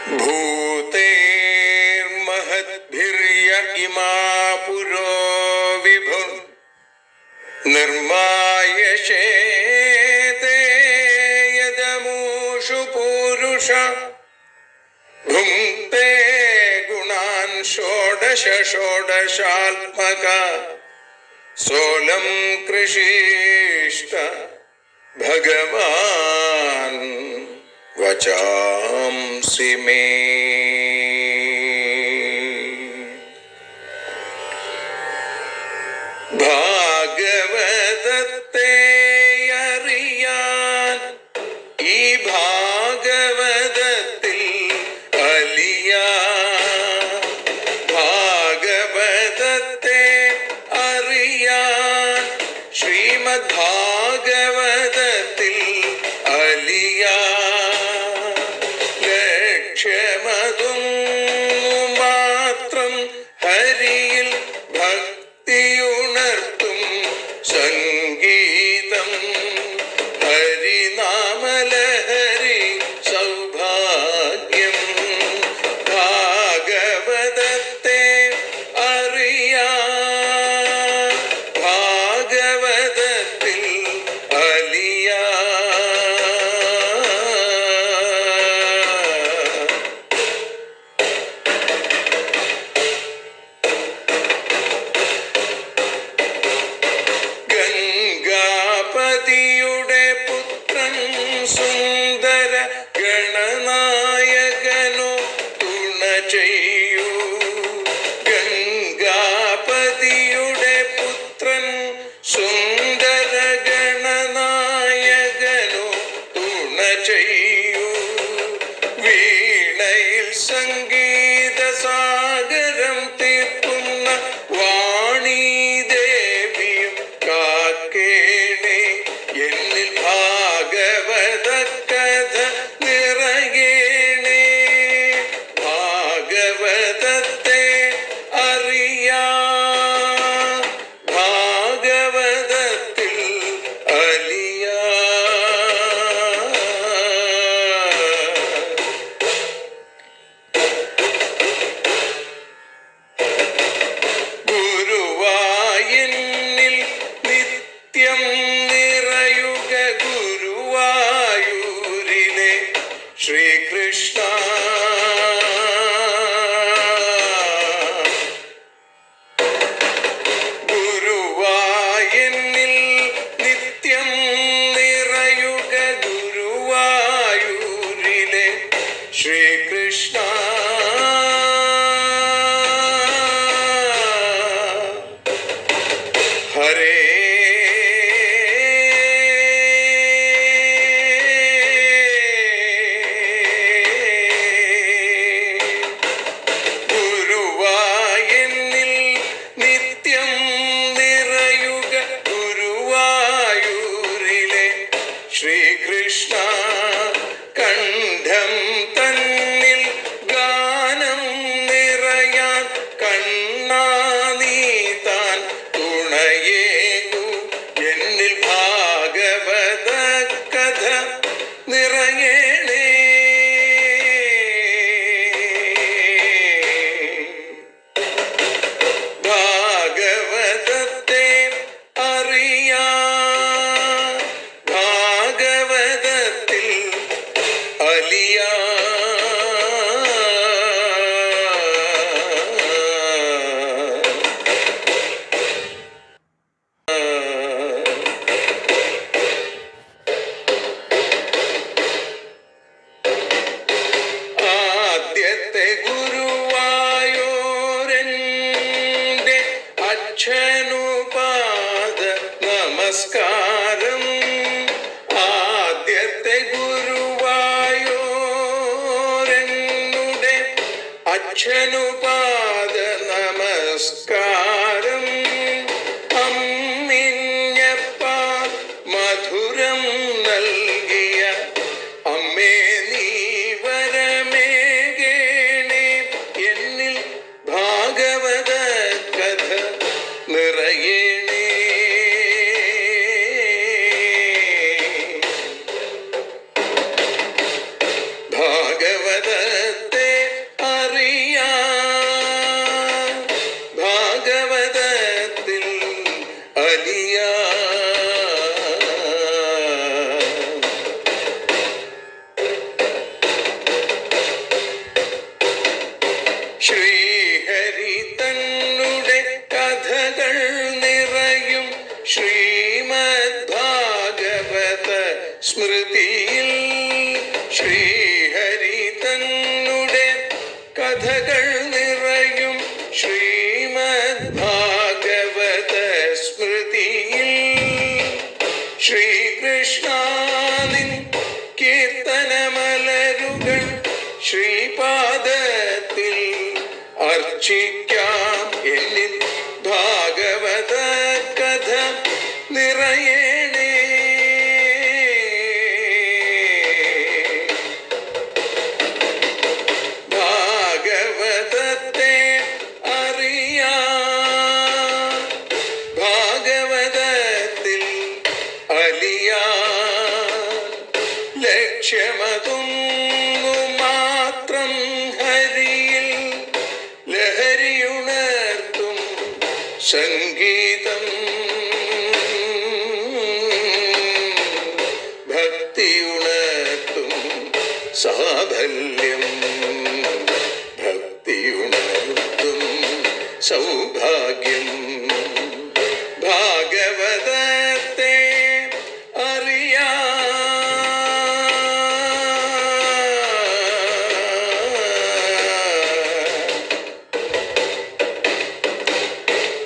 भूतेर्महद्भिर्य इमा पुरो विभुः निर्मायशेते यदमूषु पूरुष भुङ्क्ते गुणान् षोडश षोडशात्मका सोऽलं कृषीष्ट भगवान् वचांसि मे। ഭാഗവതത്തെ അറിയാൻ ഈ ഭാഗവതത്തിൽ അലിയാൻ, ഭാഗവതത്തെ അറിയാൻ ശ്രീമദ് ഭാഗവതത്തിൽ അലിയാൻ, ലക്ഷ്യമതും മാത്രം ഹരിയിൽ ഭക്തിയുണർത്തും സംഗീതം ഹരിനാമലഹരി സൗഭാഗ്യം. ഭാഗവതത്തെ അറിയാൻ ഭാഗവതത്തിൽ അലിയാൻ. ഗംഗാപതിയുടെ പുത്രൻ സുന്ദര ഗണനായകനോ തുണ ചെയ്യൂ. ഗംഗാപതിയുടെ പുത്രൻ സുന്ദര ഗണനായകനോ തുണ ചെയ്യൂ. വീണയിൽ സംഗീത സാഗരം തീർക്കുന്ന വാണീദേവിയും കാക്കേണേ എന്നിൽ ഭാഗവത കഥ നിറയേണേ. ഭാഗവതത്തെ അറിയാൻ ഭാഗവതത്തിൽ അലിയാൻ. ഗുരുവായൂരിൽ നിത്യം നിറയുക ഗുരുവായൂരിലെ ശ്രീകൃഷ്ണ. ഗുരുവായൂരിൽ നിത്യം നിറയുക ഗുരുവായൂരിലെ ശ്രീകൃഷ്ണ. ഹരേ ഗുരുവായൂരിൽ നിത്യം നിറയുക ഗുരുവായൂരിലെ ശ്രീകൃഷ്ണ. കണ്ഠം തന്നിൽ ഗാനം നിറയാൻ കണ്ണാ നീ താൻ തുണയേകു. എന്നിൽ ഭാഗവത കഥ നിറയേണേ. ഭാഗവതത്തെ അറിയാൻ ഭാഗവതത്തിൽ അലിയാൻ. ആദ്യത്തെ ഗുരുവായൂരന്റെ അച്ഛനുപാദ നമസ്കാരം. ആദ്യത്തെ ഗുരുവായൂരനുടെ അച്ഛനുപാദ നമസ്കാരം. അമ്മിഞ്ഞപ്പ മധുരം നൽകിയ അമ്മേ നീ വരമേകേണേ. എന്നിൽ ഭാഗവത കഥ നിറയേണേ. ഭാഗവതത്തെ ശ്രീഹരി തന്നുടെ കഥകൾ നിറയും ശ്രീമദ് ഭാഗവത സ്മൃതിയിൽ. ശ്രീഹരി തന്നുടെ കഥകൾ നിറയും ശ്രീമദ് ഭാഗവത സ്മൃതിയിൽ. ശ്രീകൃഷ്ണാനിൻ കീർത്തനമലരുകൾ ശ്രീപാദത്തിൽ അർച്ചിക്കാം. എന്നിൽ ഭാഗവത കഥ നിറയണേ. ഭാഗവതത്തെ അറിയാം, ഭാഗവതത്തിൽ അലിയാൻ. ലക്ഷ്യമതൊന്നു മാത്രം ഹരിയിൽ ലഹരിയുണർത്തും സംഗീതം. ഭക്തിയുണർത്തും സാഫല്യം, ഭക്തിയുണർത്തും സൗഭാഗ്യം. ഭാഗവതത്തെ അറിയാം,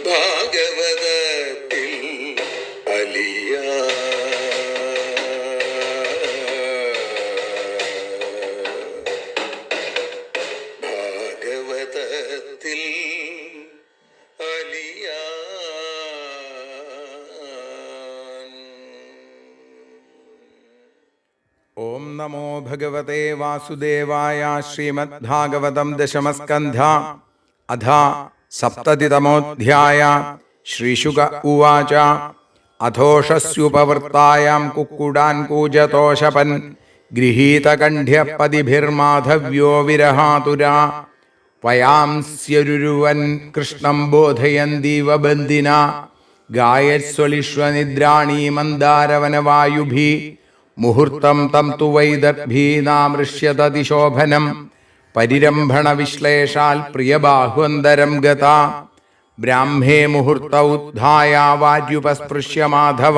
ഭാഗവതത്തിൽ അലിയാൻ. ഭാഗവതത്തിൽ അലിയാൻ. ഓം നമോ ഭഗവതേ വാസുദേവായ. ശ്രീമദ്ഭാഗവതം ദശമസ്കന്ധ അധ സപ്തതിതമോऽധ്യായ. ശ്രീശുക ഉവാച. അധോഷസ്യുപവൃത്തായാം കുക്കുടാൻ കൂജതോഷപൻ ഗൃഹീതകണ്ഠ്യപതിഭിർമാധവ്യോ വിരഹാതുരാ. വയാംസ്യരുരുവൻ കൃഷ്ണം ബോധയന്തീവ ബന്ദിന. ഗായസ്വലിഷ്വനിദ്രാണീ മന്ദാരവനവായുഭി. മുഹൂർത്തം തം തു വൈദർഭീനാമൃഷ്യതതിശോഭനം. പരിരംഭണ വിശ്ലേഷാൽ പ്രിയബാഹുവന്തരം ഗത. ബ്രാഹ്മേ മുഹൂർത്തൗദ്ധായ വാര്യുപസ്പൃശ്യ മാധവ.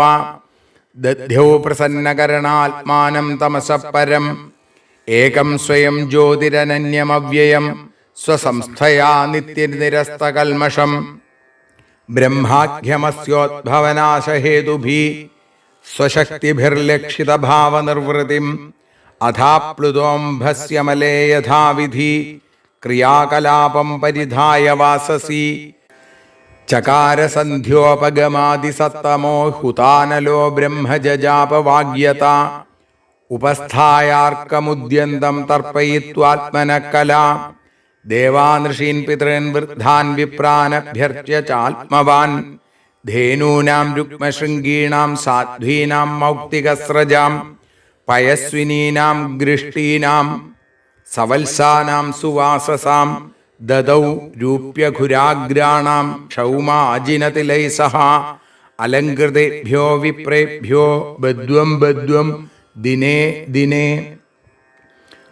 ദധ്യൗ പ്രസന്നകരണാത്മാനം തമസഃ പരം. ഏകം സ്വയം ജ്യോതിരനന്യമവ്യയം സ്വസംസ്ഥയാ നിത്യനിരസ്തകൽമഷം. ബ്രഹ്മാഖ്യമസ്യോദ്ഭവനാശഹേതുഭിः സ്വശക്തിഭിർലക്ഷിതഭാവനിർവൃതിം. അഥാപ്ലുതോംഭസ്യമലേ യഥാവിധി ക്രിയാകലാപം പരിധായ വാസസി. ചകാരസന്ധ്യോപഗമാദിസത്തമോ ഹുതാനലോ ബ്രഹ്മജജാപവാഗ്യത. ഉപസ്ഥായാർക്കമുദ്യന്തം തർപ്പയിത്വാത്മനഃ കലാ. ദേവാനൃഷീൻ പിതॄൻ വൃദ്ധാൻ വിപ്രാനഭ്യർച്ച്യ ചാത്മവാൻ. ധേനൂനാം രുക്മശൃംഗീണാം സാധ്വീനാം മൗക്തികസ്രജാം. പയസ്വിനീനാം ഗൃഷ്ടീനാം സവത്സാനാം സുവാസസാം. ദദൗ രൂപ്യഘുരാഗ്രാണാം ക്ഷൗമാജിനതിലൈ സഹ. അലങ്കൃതേഭ്യോ വിപ്രേഭ്യോ ബദ്ധ്വം ബദ്ധ്വം ദിനേ ദിനേ.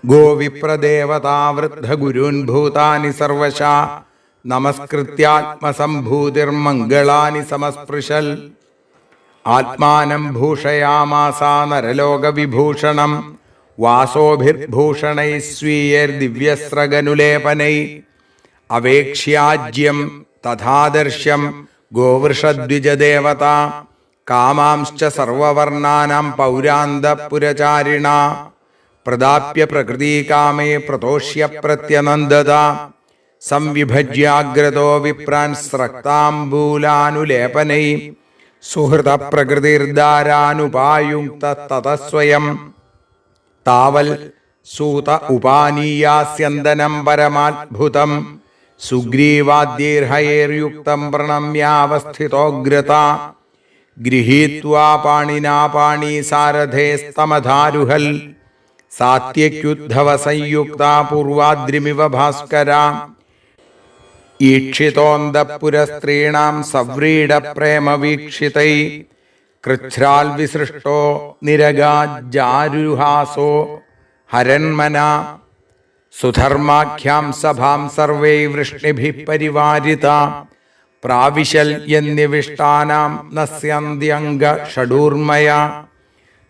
ഗോവിപ്രദേവതാവൃദ്ധഗുരൂൻ ഭൂതാനി സർവശാ. നമസ്കൃത്യാത്മസംഭൂതിർമംഗളാനി സമസ്പൃശൽ. ആത്മാനം ഭൂഷയാമാസ നരലോകവിഭൂഷണം. വാസോഭിർഭൂഷണൈ സ്വീയൈർദിവ്യസ്രഗനുലേപനൈ. അവേക്ഷ്യാജ്യം തഥാദർശ്യം ഗോവൃഷദ്വിജദേവത. കാമാംശ്ച സർവവർണാനാം പൗരാന്തപുരചാരിണ. പ്രദാപ്യ പ്രകൃതികാമേ പ്രതോഷ്യ പ്രത്യനന്ദത. സംവിഭജ്യാഗ്രതോ വിപ്രാൻ സ്രക്താംബൂലാനുലേപനൈ. സുഹൃത പ്രകൃതിർദാരാനുപായുക്ത തതസ്വയം. താവൽ സൂത ഉപാനീയാസ്യന്തനം പരമാത്ഭുതം. സുഗ്രീവാദ്യൈർഹയൈർയുക്തം പ്രണമ്യാവസ്ഥിതോഗ്രത. ഗൃഹീത്വാ പാണിനാ പാണി സാരഥേസ്തമധാരുഹൽ. സാത്യക്യുദ്ധവ സംയുക്ത പൂർവാദ്രിമിവ ഭാസ്കര. ഈക്ഷിതോന്തപുരസ്ത്രീണാം സവ്രീഡപ്രേമവീക്ഷിതൈ. കൃച്ഛ്രാൽ വിസൃഷ്ടോ നിരഗാജാരുഹാസോ ഹരന്മന. സുധർമാഖ്യാം സഭാം സർവൈ വൃഷ്ണിഭിഃ പരിവാരിത പ്രാവിശല്യന്നിവിഷ്ടാനാം നസ്യന്ത്യംഗ ഷഡൂർമയ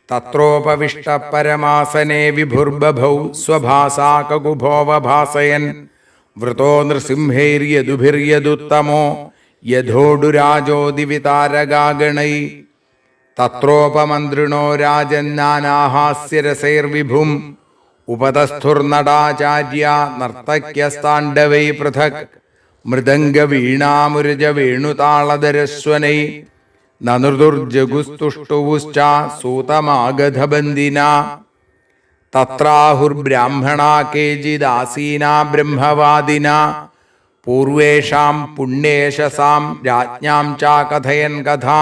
തത്രോപവിഷ്ട പരമാസനെ വിഭുർബഭൗ സ്വഭാസാകകുഭോവഭാസയൻ വൃതോ നൃസിംഹൈര്യദുഭിര്യദുത്തമോ യഥോഡുരാജോ ദിവിതാരഗാഗണൈ തത്രോപമന്ത്രിണോ രാജന്നാനാഹാസ്യരസൈർവിഭും ഉപതസ്ഥുർനടാചാര്യ നർത്തക്യസ്താണ്ഡവൈ പൃഥക് മൃദംഗവീണാമുരജ വേണുതാളധരസ്വനൈ നനൃതുർജഗുസ്തുഷ്ടുവുശ്ച സൂതമാഗധബന്ദിനാ തത്രാഹുർബ്രാഹ്മണാ കേചിദാസീനാ ബ്രഹ്മവാദിനാ പൂർവേഷാം പുണ്യേശസാം രാജ്ഞാം ച കഥയൻ കഥാ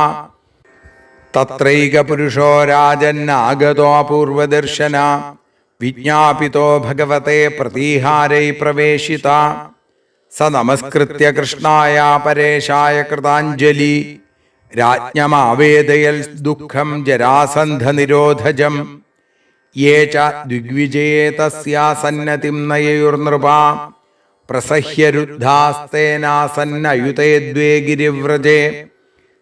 തത്രൈകപുരുഷോ രാജന്നാഗതോ പൂർവദർശന വിജ്ഞാപിതോ ഭഗവത്തെ പ്രതീഹാരൈ പ്രവേശിത സ നമസ്കൃത്യ കൃഷ്ണായ പരേശായ കൃതാഞ്ജലി രാജ്ഞമാവേദയൽ ദുഃഖം ജരാസന്ധനിരോധജം യേ ച ദിഗ്വിജയേ തസ്യാ സന്നതിം നയയുർനൃപാ പ്രസഹ്യരുദ്ധാസ്തേനാസന്നയുതേ ദ്വേ ഗിരിവ്രജേ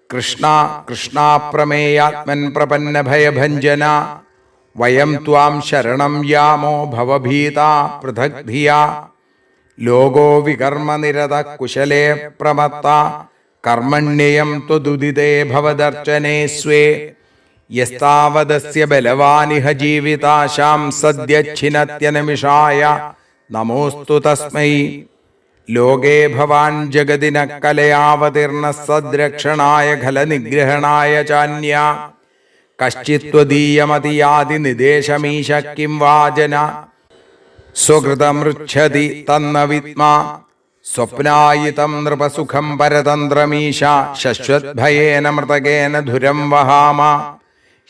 കൃഷ്ണ കൃഷ്ണാപ്രമേയാത്മൻ പ്രപന്നഭയഭഞ്ജന വയം ത്വാം ശരണം യാമോ ഭവഭീതാ പൃഥക് ധിയാ ലോകോ വികർമ്മനിരത കുശലേ പ്രമത്ത കർമ്മണ്യയം ത്വദുദിതേ ഭവദർച്ചനേ സ്വേ യസ്താവദസ്യ ബലവാനിഹ ജീവിതാശാം സദ്യച്ഛിനത്യനിമിഷായ നമോസ്തു തസ്മൈ ലോകേ ഭവാൻ ജഗതി ന കലയാവതീർണ സദ്രക്ഷണായ ഖലനിഗ്രഹണായ ചാന്യ കശ്ചിത്വദീയമതിയാതി നിദേശമീശ കിം വാചന സ്വകൃതമൃച്ഛതി തന്ന വിദ്മാ സ്വപ്നായിതം നൃപസുഖം പരതന്ത്രമീശ ശശ്വദ്ഭയേന മൃതകേന ധുരം വഹാമ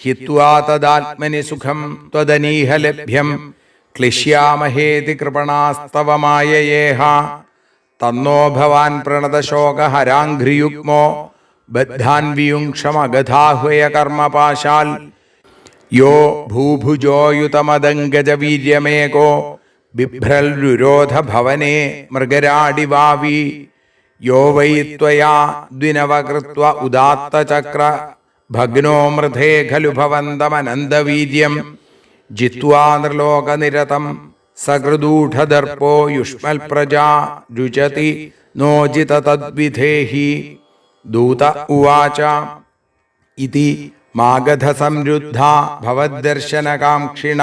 ഹിത്വാ തദാത്മനി സുഖം ത്വദനീഹ ലഭ്യം ക്ലിശ്യാമഹേതി കൃപണാസ്തവ മായയേഹ തന്നോ ഭവാൻ പ്രണതശോകഹരാഘ്രിയുഗ്മോ ബദ്ധാൻവിയുക്ഷമഗധാഹ്വയ കർമ്മപാശാൽ യോ ഭൂഭുജോയുതമദംഗജവീര്യമേകോ ബിഭ്രൽരുരോധ ഭവനേ മൃഗരാടിവാവി യോ വൈ ത്വയാ ദ്വിനവകൃത്വ ഉദാത്തചക്ര ഭഗ്നോ മൃധേ ഖലു ഭവന്തമനന്തവീര്യം ജിത്വാ നൃലോകനിരതം സകൃദൂഢദർപ്പോ യുഷ്മൽപ്രജാ രുചതി നോജിത തദ്വിധേഹി ദൂത ഉവാച ഇതി മാഗധസംരുദ്ധാ ഭവദ്ദർശനകാംക്ഷിണ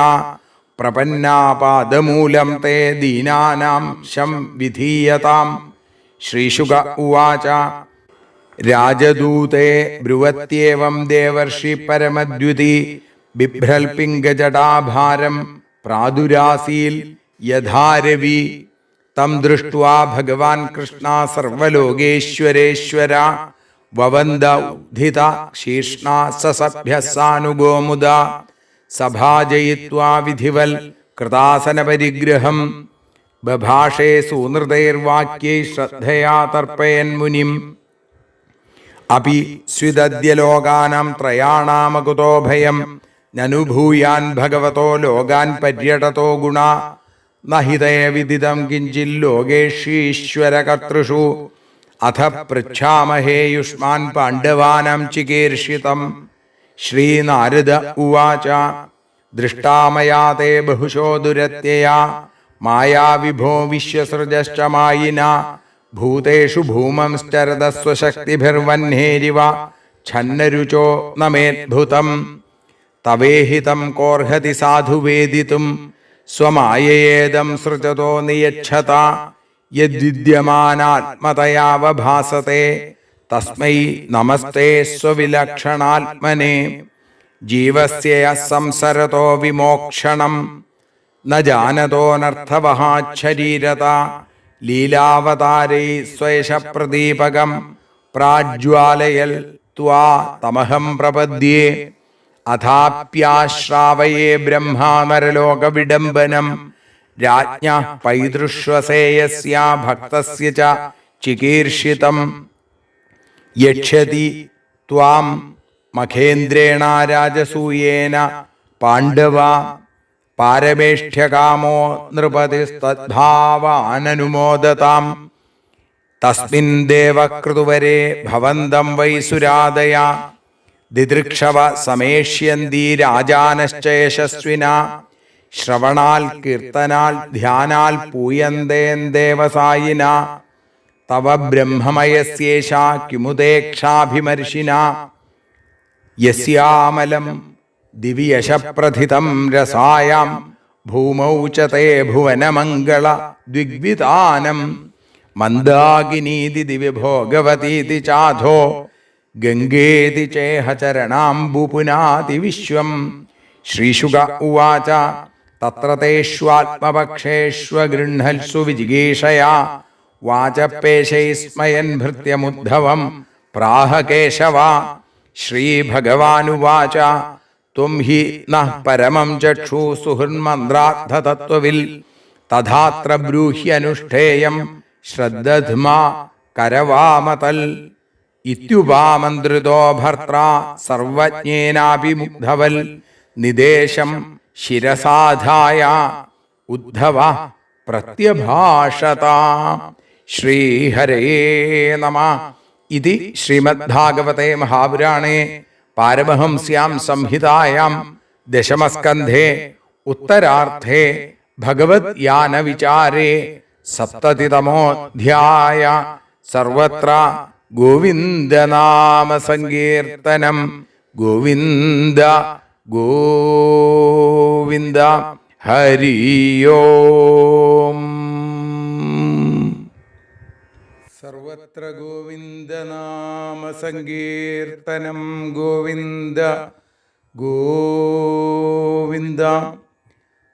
പ്രപന്നാപാദമൂലം തേ ദീനാനാം ശം വിധീയതാം ശ്രീശുക ഉവാച രാജദൂതേ ബ്രുവത്യേവം ദേവർഷി പരമദ്യുതി ബിഭ്രൽപിംഗജടാഭാരം പ്രാദുരാസീൽ യഥാരവി തം ദൃഷ്ട്വാ ഭഗവാൻ കൃഷ്ണ സർവലോകേശ്വരേശ്വര വവന്ദ ഉദ്ധിത ശീർഷ്ണ സസഭ്യസാനുഗോമുദ സഭാജയിത്വാ വിധിവൽ കൃതാസനപരിഗ്രഹം ബഭാഷേ സൂനൃതൈർവാക്യൈ ശ്രദ്ധയാ തർപ്പയൻ മുനിം അപി സ്വിദദ്യലോകാനാം ത്രയാണാമകുതോ ഭയം നനുഭൂയാൻ ഭഗവതോ ലോകാൻ പര്യടതോ ഗുണ നഹിതേ വിദിതം കിഞ്ചിൽ ലോകേഷീശ്വരകർത്തൃഷു അഥ പൃച്ഛാമഹേ യുഷ്മാൻ പാണ്ഡവാനാം ചികീർഷിതം ശ്രീനാരദ ഉവാച ദൃഷ്ടാമയാ തേ ബഹുശോ ദുരത്യയാ മായാവിഭോ വിശ്വസൃജശ്ച മായിന ഭൂതേഷു ഭൂമംശ്ചരതസ്വശക്തിഭിർവഹ്നേരിവ ഛന്നരുചോ നമേദ്ഭുതം തവേഹിതം കോർഹതി സാധു വേദിതും സ്വമായയേദം സൃജതോ നിയച്ഛത യദ്വിദ്യമാനാത്മതയാവഭാസത്തെ തസ്മൈ നമസ്തേ സ്വവിലക്ഷണാത്മനെ ജീവസ്യ സംസരതോ വിമോക്ഷണം ന ജാനതോനർത്ഥവഹാച്ഛരീരത ലീലാവതാരൈ സ്വയശ പ്രദീപകം പ്രാജ്വാലയൽ ത്വാ തമഹം പ്രപദ്യേ അഥാപ്യാശ്രാവയേ ബ്രഹ്മാനരലോകവിഡംബനം രാജ്ഞ പൈതൃഷ്വസേയസ്യാ ഭക്തസ്യ ച ചികീർഷിതം യക്ഷതി ത്വാം മഖേന്ദ്രേണ രാജസൂയേന പാണ്ഡവ പാരമേഷ്ഠ്യകാമോ നൃപതിസ്തദ്ഭാവാനനുമോദതാം തസ്മിൻ ദേവകൃതുവരെ ഭവന്തം വൈസുരാദയ ദിദൃക്ഷവ സമേഷ്യന്തി രാജാനശ്ച യശസ്വിനാ ശ്രവണാൽ കീർത്തനാൽ ധ്യാനാൽ പൂയന്തേൻ ദേവസായിന തവ ബ്രഹ്മമയസ്യേഷ കിമുദേക്ഷാഭിമർശിന യസ്യാമലം ദിവ്യശപ്രഥിതം രസായാം ഭൂമൗ ച തേ ഭുവനമംഗള ദ്വിഗ്വിതാനം മന്ദാകിനീതി ദിവ്യഭോഗവതീതി ചാധോ ഗംഗേതി ചേഹ ചരണാംബുപുനാതി വിശ്വം. ശ്രീശുക ഉവാച തത്ര തേഷ്വാത്മപക്ഷേഷ്വഗൃഹൽസു വിജിഗീഷയാ വാചപേശൈസ്മയൻ ഭൃത്യമുദ്ധവം പ്രാഹ കേശവ. ശ്രീഭഗവാനുവാച ത്വം ഹി നഃ പരമം ചക്ഷു സുഹൃന്മന്ത്രാർത്ഥതത്വവിൽ തഥാത്ര ബ്രൂഹ്യനുഷ്ഠേയം ശ്രദ്ധധ്മാ കരവാമതൽ ഇത്യുപാമന്ത്രിതോ ഭർത്രാ സർവജ്ഞേനാപി മുഗ്ധവൽ നിദേശം ശിരസാധായ ഉദ്ധവ പ്രത്യഭാഷത. ശ്രീഹരേ നമഃ. ഇതി ശ്രീമദ്ഭാഗവതേ മഹാപുരാണേ പാരമഹംസ്യാം സംഹിതായാം ദശമസ്കന്ധേ ഉത്തരാർത്ഥേ ഭഗവത് യാന വിചാരേ സപ്തതിതമോധ്യായ. സർവത്ര ഗോവിന്ദനാമ സങ്കീർത്തനം. ഗോവിന്ദ ഗോവിന്ദ. ഹരി ഓം. സർവത്ര ഗോവിന്ദനാമ സങ്കീർത്തനം. ഗോവിന്ദ ഗോവിന്ദ.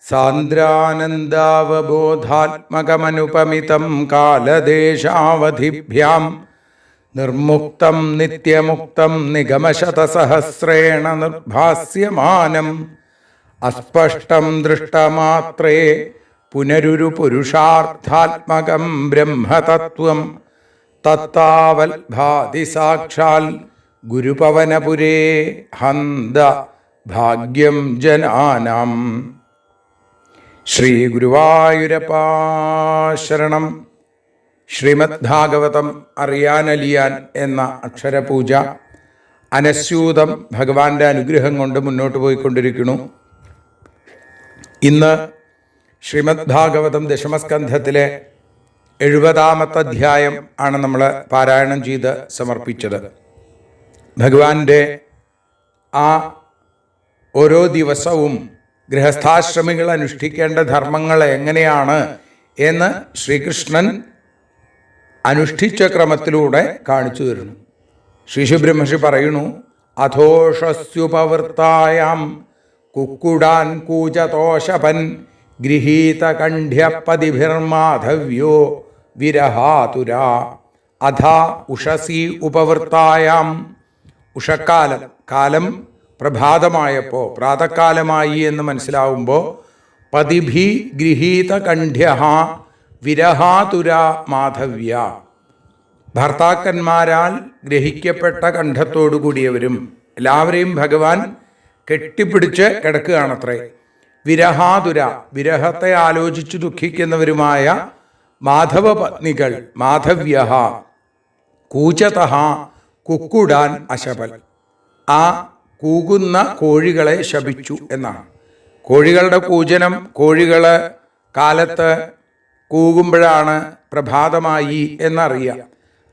സാന്ദ്രാനന്ദാവബോധാത്മകമനുപമിതം കാലദേശാവധിഭ്യാം നിർമുക്തം നിത്യമുക്തം നിഗമശതസഹസ്രേണ നിർഭാസ്യമാനം അസ്പഷ്ടം ദൃഷ്ടമാത്രേ പുനരുരു പുരുഷാർത്ഥാത്മകം ബ്രഹ്മതത്വം തത്താവൽ ഭാതി സാക്ഷാൽ ഗുരുപവനപുരേ ഹന്ത ഭാഗ്യം ജനാനാം. ശ്രീ ഗുരുവായൂരപ്പാ ശരണം. ശ്രീമദ്ഭാഗവതം അറിയാനലിയാൻ എന്ന അക്ഷരപൂജ അനസ്യൂതം ഭഗവാന്റെ അനുഗ്രഹം കൊണ്ട് മുന്നോട്ട് പോയിക്കൊണ്ടിരിക്കുന്നു. ഇന്ന് ശ്രീമദ്ഭാഗവതം ദശമസ്കന്ധത്തിലെ 70-ാമത്തെ അധ്യായം ആണ് നമ്മൾ പാരായണം ചെയ്ത് സമർപ്പിച്ചത്. ഭഗവാന്റെ ആ ഓരോ ദിവസവും ഗൃഹസ്ഥാശ്രമികൾ അനുഷ്ഠിക്കേണ്ട ധർമ്മങ്ങൾ എങ്ങനെയാണ് എന്ന് ശ്രീകൃഷ്ണൻ അനുഷ്ഠിച്ച ക്രമത്തിലൂടെ കാണിച്ചു തരുന്നു. ശ്രീശുബ്രഹ്മർഷി പറയുന്നു, അധോഷസ്യുപവൃത്തായാം കുക്കുടാൻ കൂജതോഷപൻ ഗൃഹീതകണ്ഠ്യപതിഭിർമാധവ്യോ വിരഹാതുരാ. അധ ഉഷസി ഉപവൃത്തായാം. ഉഷക്കാലം, കാലം പ്രഭാതമായപ്പോൾ പ്രാതകാലമായി എന്ന് മനസ്സിലാവുമ്പോൾ പതിഭി ഗൃഹീതകണ്ഠ്യ വിരഹാതുര മാധവ്യ. ഭർത്താക്കന്മാരാൽ ഗ്രഹിക്കപ്പെട്ട കണ്ഠത്തോടു കൂടിയവരും എല്ലാവരെയും ഭഗവാൻ കെട്ടിപ്പിടിച്ച് കിടക്കുകയാണത്രേ. വിരഹാതുര, വിരഹത്തെ ആലോചിച്ച് ദുഃഖിക്കുന്നവരുമായ മാധവ പത്നികൾ. മാധവ്യ കൂചത കുക്കുടാൻ അശപൽ. ആ കൂകുന്ന കോഴികളെ ശപിച്ചു എന്നാണ്. കോഴികളുടെ കൂജനം, കോഴികൾ കാലത്ത് കൂകുമ്പോഴാണ് പ്രഭാതമായി എന്നറിയാം.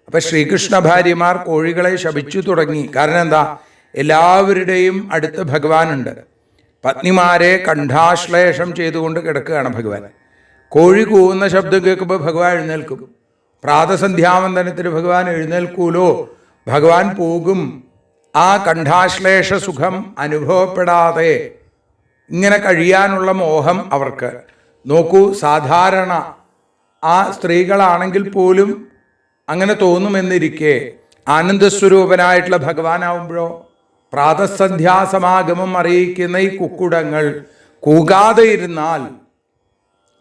അപ്പം ശ്രീകൃഷ്ണ ഭാര്യമാർ കോഴികളെ ശപിച്ചു തുടങ്ങി. കാരണം എന്താ? എല്ലാവരുടെയും അടുത്ത് ഭഗവാനുണ്ട്. പത്നിമാരെ കണ്ഠാശ്ലേഷം ചെയ്തുകൊണ്ട് കിടക്കുകയാണ് ഭഗവാൻ. കോഴി കൂവുന്ന ശബ്ദം കേൾക്കുമ്പോൾ ഭഗവാൻ എഴുന്നേൽക്കും. പ്രാതസന്ധ്യാവന്ദനത്തിന് ഭഗവാൻ എഴുന്നേൽക്കൂലോ, ഭഗവാൻ പോകും. ആ കണ്ഠാശ്ലേഷ സുഖം അനുഭവപ്പെടാതെ ഇങ്ങനെ കഴിയാനുള്ള മോഹം അവർക്ക്. നോക്കൂ, സാധാരണ ആ സ്ത്രീകളാണെങ്കിൽ പോലും അങ്ങനെ തോന്നുമെന്നിരിക്കെ ആനന്ദസ്വരൂപനായിട്ടുള്ള ഭഗവാനാവുമ്പോഴോ പ്രാതസന്ധ്യാസമാഗമം അറിയിക്കുന്ന ഈ കുക്കുടങ്ങൾ കൂകാതെ ഇരുന്നാൽ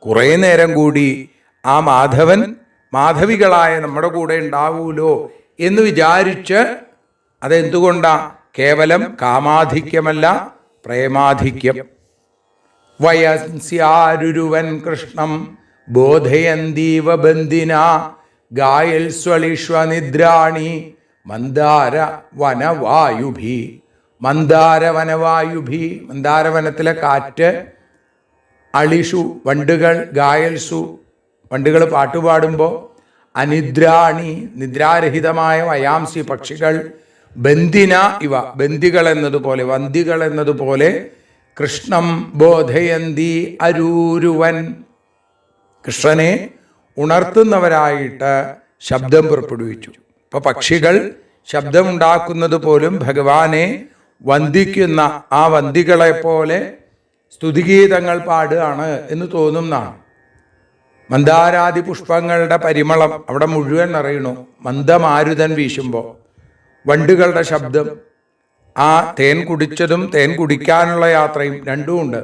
കുറേ നേരം കൂടി ആ മാധവൻ മാധവികളായ നമ്മുടെ കൂടെ ഉണ്ടാവൂലോ എന്ന് വിചാരിച്ച്, അതെന്തുകൊണ്ടാ? കേവലം കാമാധിക്യമല്ല, പ്രേമാധിക്യം. വയസ്യാരുരുവൻ കൃഷ്ണം ബോധയന്തീവ ബന്ധിന ഗായൽ സ്വളിഷ്വനിദ്രാണി മന്ദാര വനവായുഭി. മന്ദാരവനവായുഭി, മന്ദാരവനത്തിലെ കാറ്റ്, അളിഷു വണ്ടുകൾ, ഗായൽസു വണ്ടുകൾ പാട്ടുപാടുമ്പോൾ, അനിദ്രാണി നിദ്രാരഹിതമായ വയാംസി പക്ഷികൾ, ബന്ധിന ഇവ ബന്ദികൾ എന്നതുപോലെ വന്ദികൾ എന്നതുപോലെ കൃഷ്ണം ബോധയന്തി അരൂരുവൻ കൃഷ്ണനെ ഉണർത്തുന്നവരായിട്ട് ശബ്ദം പുറപ്പെടുവിച്ചു. ഇപ്പൊ പക്ഷികൾ ശബ്ദമുണ്ടാക്കുന്നത് പോലും ഭഗവാനെ വന്ദിക്കുന്ന ആ വന്ദികളെ പോലെ സ്തുതിഗീതങ്ങൾ പാടുകയാണ് എന്ന് തോന്നുന്നതാണ്. മന്ദാരാദി പുഷ്പങ്ങളുടെ പരിമളം അവിടെ മുഴുവൻ നിറയണു. മന്ദമാരുതൻ വീശുമ്പോൾ വണ്ടുകളുടെ ശബ്ദം, ആ തേൻ കുടിച്ചതും തേൻ കുടിക്കാനുള്ള യാത്രയും രണ്ടുമുണ്ട്.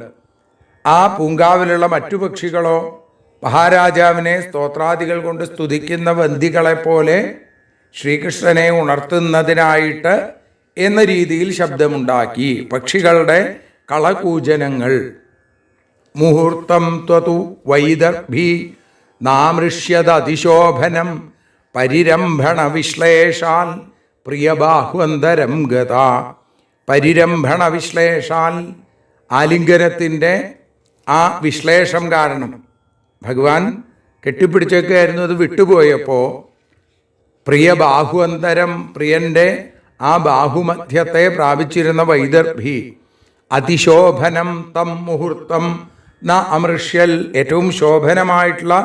ആ പൂങ്കാവിലുള്ള മറ്റു പക്ഷികളോ മഹാരാജാവിനെ സ്തോത്രാദികൾ കൊണ്ട് സ്തുതിക്കുന്ന വന്ദികളെപ്പോലെ ശ്രീകൃഷ്ണനെ ഉണർത്തുന്നതിനായിട്ട് എന്ന രീതിയിൽ ശബ്ദമുണ്ടാക്കി. പക്ഷികളുടെ കളകൂജനങ്ങൾ. മുഹൂർത്തം ത്വതു വൈദർഭി നാമൃഷ്യത അതിശോഭനം പരിരംഭണ വിശ്ലേഷാൽ പ്രിയബാഹുവന്തരം ഗത. പരിരംഭണ വിശ്ലേഷാൽ ആലിംഗനത്തിൻ്റെ ആ വിശ്ലേഷം കാരണം ഭഗവാൻ കെട്ടിപ്പിടിച്ചൊക്കെയായിരുന്നു. അത് വിട്ടുപോയപ്പോൾ പ്രിയ ബാഹുവന്തരം, പ്രിയൻ്റെ ആ ബാഹുമധ്യത്തെ പ്രാപിച്ചിരുന്ന വൈദർഭി അതിശോഭനം തം മുഹൂർത്തം ന അമൃഷ്യൽ, ഏറ്റവും ശോഭനമായിട്ടുള്ള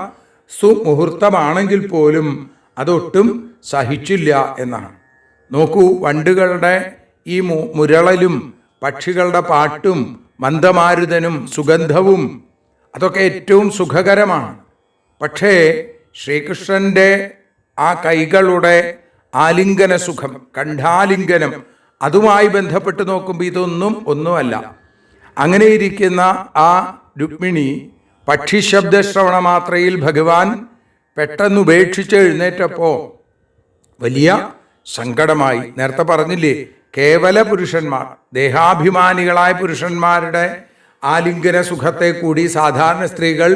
സുമുഹൂർത്തമാണെങ്കിൽ പോലും അതൊട്ടും സഹിച്ചില്ല എന്നാണ്. നോക്കൂ, വണ്ടുകളുടെ ഈ മുരളലും പക്ഷികളുടെ പാട്ടും മന്ദമാരുതനും സുഗന്ധവും അതൊക്കെ ഏറ്റവും സുഖകരമാണ്. പക്ഷേ ശ്രീകൃഷ്ണൻ്റെ ആ കൈകളുടെ ആലിംഗന സുഖം, കണ്ഠാലിംഗനം, അതുമായി ബന്ധപ്പെട്ട് നോക്കുമ്പോൾ ഇതൊന്നും ഒന്നുമല്ല. അങ്ങനെ ഇരിക്കുന്ന ആ രുക്മിണി പക്ഷിശബ്ദശ്രവണ മാത്രയിൽ ഭഗവാൻ പെട്ടെന്ന് ഉപേക്ഷിച്ച് എഴുന്നേറ്റപ്പോൾ വലിയ സങ്കടമായി. നേരത്തെ പറഞ്ഞില്ലേ, കേവല പുരുഷന്മാർ, ദേഹാഭിമാനികളായ പുരുഷന്മാരുടെ ആലിംഗന സുഖത്തെ കൂടി സാധാരണ സ്ത്രീകൾ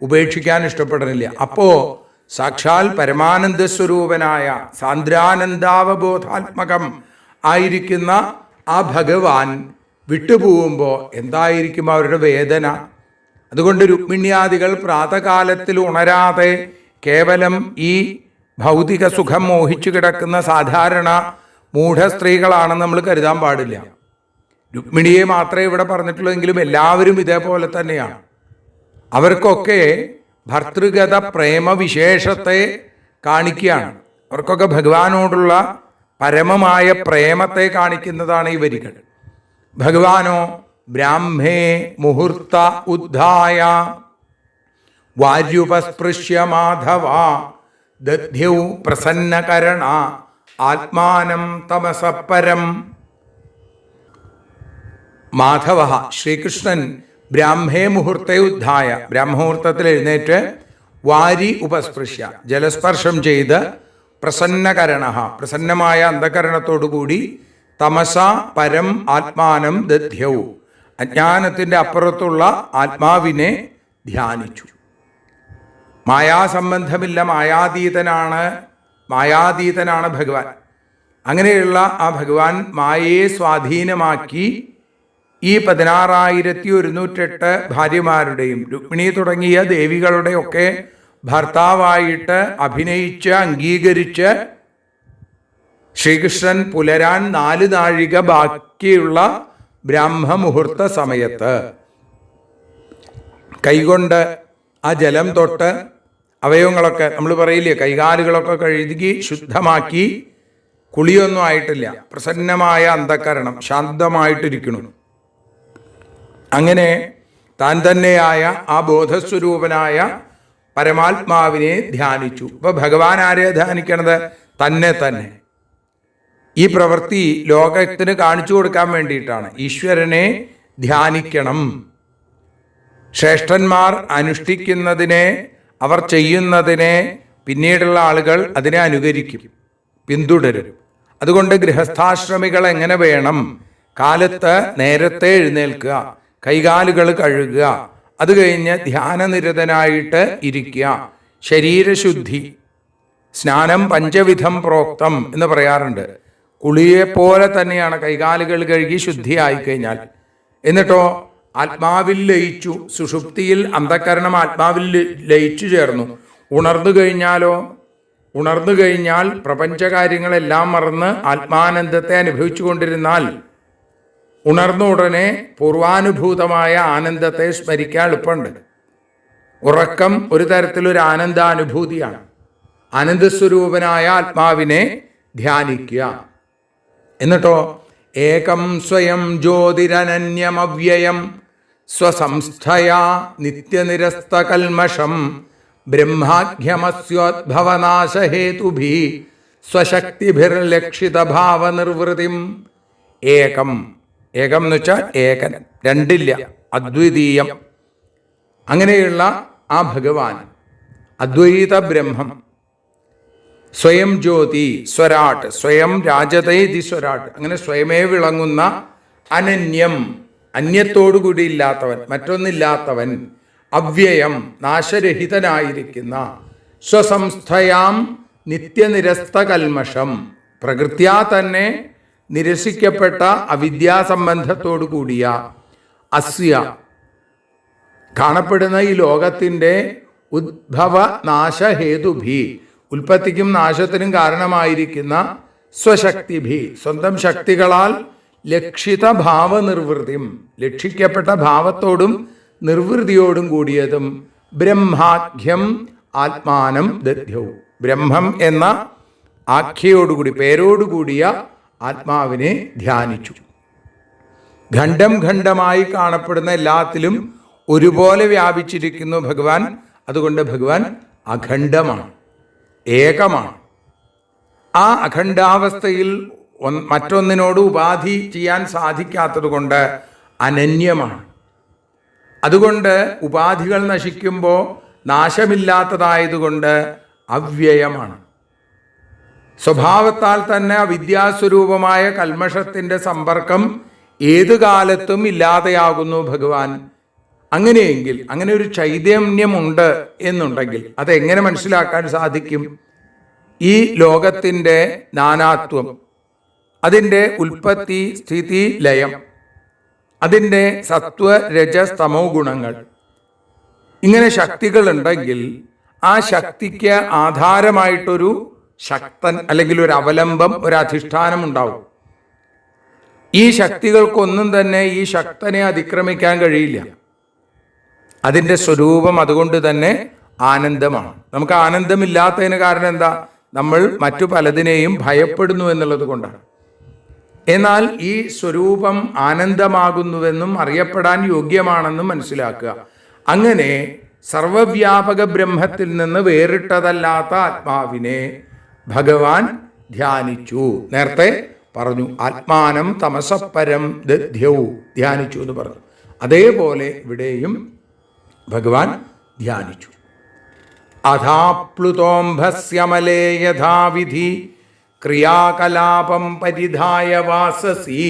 ഉപേക്ഷിക്കാൻ ഇഷ്ടപ്പെടുന്നില്ല. അപ്പോൾ സാക്ഷാൽ പരമാനന്ദ സ്വരൂപനായ സാന്ദ്രാനന്ദാവബോധാത്മകം ആയിരിക്കുന്ന ആ ഭഗവാൻ വിട്ടുപോകുമ്പോൾ എന്തായിരിക്കും അവരുടെ വേദന. അതുകൊണ്ട് രുക്മിണ്യാദികൾ പ്രാതകാലത്തിൽ ഉണരാതെ കേവലം ഈ ഭൗതിക സുഖം മോഹിച്ചു കിടക്കുന്ന സാധാരണ മൂഢസ്ത്രീകളാണെന്ന് നമ്മൾ കരുതാൻ പാടില്ല. രുക്മിണിയെ മാത്രമേ ഇവിടെ പറഞ്ഞിട്ടുള്ളൂ, എല്ലാവരും ഇതേപോലെ തന്നെയാണ്. അവർക്കൊക്കെ ഭർതൃഗത പ്രേമവിശേഷത്തെ കാണിക്കുകയാണ്. അവർക്കൊക്കെ ഭഗവാനോടുള്ള പരമമായ പ്രേമത്തെ കാണിക്കുന്നതാണ് ഈ വരികൾ. ഭഗവാനോ ബ്രാഹ്മേ മുഹൂർത്ത ഉദ്ധായ വാര്യുപസ്പൃശ്യ മാധവ ദധ്യൗ പ്രസന്നകരണ ആത്മാനം തമസപരം. മാധവ ശ്രീകൃഷ്ണൻ ബ്രാഹ്മേ മുഹൂർത്തേ ഉദ്ധായ, ബ്രാഹ്മമുഹൂർത്തത്തിൽ എഴുന്നേറ്റ് വാരി ഉപസ്പൃശ്യ ജലസ്പർശം ചെയ്ത് പ്രസന്നകരണ പ്രസന്നമായ അന്ധകരണത്തോടുകൂടി തമസ പരം ആത്മാനം ദധ്യൗ അജ്ഞാനത്തിൻ്റെ അപ്പുറത്തുള്ള ആത്മാവിനെ ധ്യാനിച്ചു. മായാസംബന്ധമില്ല, മായാതീതനാണ് ഭഗവാൻ. അങ്ങനെയുള്ള ആ ഭഗവാൻ മായയെ സ്വാധീനമാക്കി ഈ 16,108 ഭാര്യമാരുടെയും രുക്മിണി തുടങ്ങിയ ദേവികളുടെയൊക്കെ ഭർത്താവായിട്ട് അഭിനയിച്ച് അംഗീകരിച്ച് ശ്രീകൃഷ്ണൻ പുലരാൻ 4 നാഴിക ബാക്കിയുള്ള ബ്രാഹ്മമുഹൂർത്ത സമയത്ത് കൈകൊണ്ട് ആ ജലം തൊട്ട് അവയവങ്ങളൊക്കെ നമ്മൾ പറയില്ലേ, കൈകാലുകളൊക്കെ കഴുകി ശുദ്ധമാക്കി, കുളിയൊന്നും ആയിട്ടില്ല, പ്രസന്നമായ അന്ധകരണം ശാന്തമായിട്ടിരിക്കുന്നു. അങ്ങനെ താൻ തന്നെയായ ആ ബോധസ്വരൂപനായ പരമാത്മാവിനെ ധ്യാനിച്ചു. ഇപ്പൊ ഭഗവാൻ ആരെ ധ്യാനിക്കണത്? തന്നെ. ഈ പ്രവൃത്തി ലോകത്തിന് കാണിച്ചു കൊടുക്കാൻ വേണ്ടിയിട്ടാണ്. ഈശ്വരനെ ധ്യാനിക്കണം. ശ്രേഷ്ഠന്മാർ അനുഷ്ഠിക്കുന്നതിനെ, അവർ ചെയ്യുന്നതിനെ പിന്നീടുള്ള ആളുകൾ അതിനെ അനുകരിക്കും, പിന്തുടരും. അതുകൊണ്ട് ഗൃഹസ്ഥാശ്രമികൾ എങ്ങനെ വേണം? കാലത്ത് നേരത്തെ എഴുന്നേൽക്കുക, കൈകാലുകൾ കഴുകുക, അത് കഴിഞ്ഞ് ധ്യാനനിരതനായിട്ട് ഇരിക്കുക. ശരീരശുദ്ധി, സ്നാനം പഞ്ചവിധം പ്രോക്തം എന്ന് പറയാറുണ്ട്. കുളിയെപ്പോലെ തന്നെയാണ് കൈകാലുകൾ കഴുകി ശുദ്ധിയായി കഴിഞ്ഞാൽ. എന്നിട്ടോ ആത്മാവിൽ ലയിച്ചു, സുഷുപ്തിയിൽ അന്ധകരണം ആത്മാവിൽ ലയിച്ചു ചേർന്നു. ഉണർന്നു കഴിഞ്ഞാൽ പ്രപഞ്ചകാര്യങ്ങളെല്ലാം മറന്ന് ആത്മാനന്ദത്തെ അനുഭവിച്ചു കൊണ്ടിരുന്നാൽ ഉണർന്ന ഉടനെ പൂർവാനുഭൂതമായ ആനന്ദത്തെ സ്മരിക്കാൻ എളുപ്പമുണ്ട്. ഉറക്കം ഒരു തരത്തിലൊരു ആനന്ദാനുഭൂതിയാണ്. ആനന്ദസ്വരൂപനായ ആത്മാവിനെ ധ്യാനിക്കുക. എന്നിട്ടോ ഏകം സ്വയം ജ്യോതിരനന്യമവ്യയം സ്വസംസ്ഥയാ നിത്യനിരസ്തകൽമഷം ബ്രഹ്മാഖ്യമസ്യോദ്ഭവനാശഹേതുഭി സ്വശക്തിഭിർലക്ഷിതഭാവനിർവൃതിം. ഏകം, ഏകം എന്ന് വെച്ചാൽ ഏകൻ, രണ്ടില്ല, അദ്വിതീയം. അങ്ങനെയുള്ള ആ ഭഗവാൻ, അദ്വൈത ബ്രഹ്മം, സ്വയം ജ്യോതി സ്വരാട്ട്, സ്വയം രാജതേതി സ്വരാട്ട്, അങ്ങനെ സ്വയമേ വിളങ്ങുന്ന അനന്യം, അന്യത്തോടുകൂടി ഇല്ലാത്തവൻ, മറ്റൊന്നില്ലാത്തവൻ, അവ്യയം, നാശരഹിതനായിരിക്കുന്ന, സ്വസംസ്ഥയാം നിത്യനിരസ്തകൽമഷം, പ്രകൃത്യാ തന്നെ നിരസിക്കപ്പെട്ട അവിദ്യാസംബന്ധത്തോടു കൂടിയ, അസ്യ കാണപ്പെടുന്ന ഈ ലോകത്തിൻ്റെ ഉദ്ഭവ നാശഹേതുഭി, ഉൽപ്പത്തിക്കും നാശത്തിനും കാരണമായിരിക്കുന്ന സ്വശക്തിഭി, സ്വന്തം ശക്തികളാൽ ലക്ഷിത ഭാവനിർവൃതിം, ലക്ഷിക്കപ്പെട്ട ഭാവത്തോടും നിർവൃതിയോടും കൂടിയതും, ബ്രഹ്മാഖ്യം ആത്മാനം ദധ്യവും, ബ്രഹ്മം എന്ന ആഖ്യയോടുകൂടി, പേരോടുകൂടിയ ആത്മാവിനെ ധ്യാനിച്ചു. ഖണ്ഡം ഖണ്ഡമായി കാണപ്പെടുന്ന എല്ലാത്തിലും ഒരുപോലെ വ്യാപിച്ചിരിക്കുന്നു ഭഗവാൻ. അതുകൊണ്ട് ഭഗവാൻ അഖണ്ഡമാണ്, ഏകമാണ്. ആ അഖണ്ഡാവസ്ഥയിൽ മറ്റൊന്നിനോട് ഉപാധി ചെയ്യാൻ സാധിക്കാത്തത് കൊണ്ട് അനന്യമാണ്. അതുകൊണ്ട് ഉപാധികൾ നശിക്കുമ്പോൾ നാശമില്ലാത്തതായതുകൊണ്ട് അവ്യയമാണ്. സ്വഭാവത്താൽ തന്നെ അവിദ്യാസ്വരൂപമായ കൽമഷത്തിൻ്റെ സമ്പർക്കം ഏതു കാലത്തും ഇല്ലാതെയാകുന്നു ഭഗവാൻ. അങ്ങനെയെങ്കിൽ, അങ്ങനെ ഒരു ചൈതന്യമുണ്ട് എന്നുണ്ടെങ്കിൽ അതെങ്ങനെ മനസ്സിലാക്കാൻ സാധിക്കും? ഈ ലോകത്തിൻ്റെ നാനാത്വം, അതിൻ്റെ ഉൽപ്പത്തി, സ്ഥിതി, ലയം, അതിൻ്റെ സത്വ രജസ് തമോ ഗുണങ്ങൾ, ഇങ്ങനെ ശക്തികളുണ്ടെങ്കിൽ ആ ശക്തിക്ക് ആധാരമായിട്ടൊരു ശക്തൻ അല്ലെങ്കിൽ ഒരു അവലംബം, ഒരു അധിഷ്ഠാനം ഉണ്ടാവും. ഈ ശക്തികൾക്കൊന്നും തന്നെ ഈ ശക്തനെ അതിക്രമിക്കാൻ കഴിയില്ല. അതിൻ്റെ സ്വരൂപം അതുകൊണ്ട് തന്നെ ആനന്ദമാണ്. നമുക്ക് ആനന്ദമില്ലാത്തതിന് കാരണം എന്താ? നമ്മൾ മറ്റു പലതിനെയും ഭയപ്പെടുന്നു എന്നുള്ളത് കൊണ്ടാണ്. എന്നാൽ ഈ സ്വരൂപം ആനന്ദമാകുന്നുവെന്നും അറിയപ്പെടാൻ യോഗ്യമാണെന്നും മനസ്സിലാക്കുക. അങ്ങനെ സർവവ്യാപക ബ്രഹ്മത്തിൽ നിന്ന് വേറിട്ടതല്ലാത്ത ആത്മാവിനെ ഭഗവാൻ ധ്യാനിച്ചു. നേരത്തെ പറഞ്ഞു ആത്മാനം തമസപരം ദധ്യൗ, ധ്യാനിച്ചു എന്ന് പറഞ്ഞു. അതേപോലെ ഇവിടെയും ഭഗവാൻ ധ്യാനിച്ചു. അഥാപ്ലുതോംഭസ്യമലേ യഥാവിധി ക്രിയാകലാപം പരിധായ വാസസി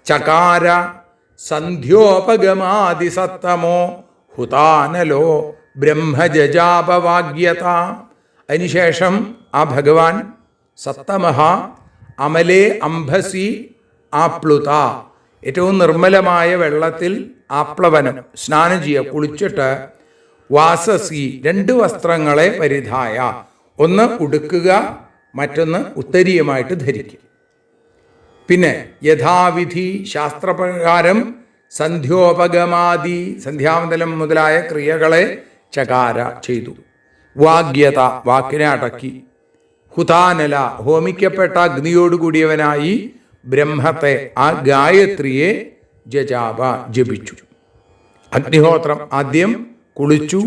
ചകാര സന്ധ്യോപഗമാദിസത്തമോ ഹുതാനലോ ബ്രഹ്മജജാപവാഗ്യത. അതിനുശേഷം ആ ഭഗവാൻ സത്തമഹ അമലേ അംഭസി ആപ്ലുത, ഏറ്റവും നിർമ്മലമായ വെള്ളത്തിൽ ആപ്ലവനം, സ്നാനം ചെയ്യുക, കുളിച്ചിട്ട് വാസസി, രണ്ട് വസ്ത്രങ്ങളെ പരിധായ, ഒന്ന് ഉടുക്കുക, മറ്റൊന്ന് ഉത്തരീയമായിട്ട് ധരിക്കുക. പിന്നെ യഥാവിധി, ശാസ്ത്രപ്രകാരം സന്ധ്യോപഗമാദി, സന്ധ്യാവന്തലം മുതലായ ക്രിയകളെ ചകാര ചെയ്തു. വാഗ്യത, വാക്കിനെ അടക്കി. ഹുതാനല, ഹോമിക്കപ്പെട്ട അഗ്നിയോടുകൂടിയവനായി ബ്രഹ്മത്തെ, ആ ഗായത്രിയെ ജജാപ, ജപിച്ചു. അഗ്നിഹോത്രം, ആദ്യം കുളിച്ചു,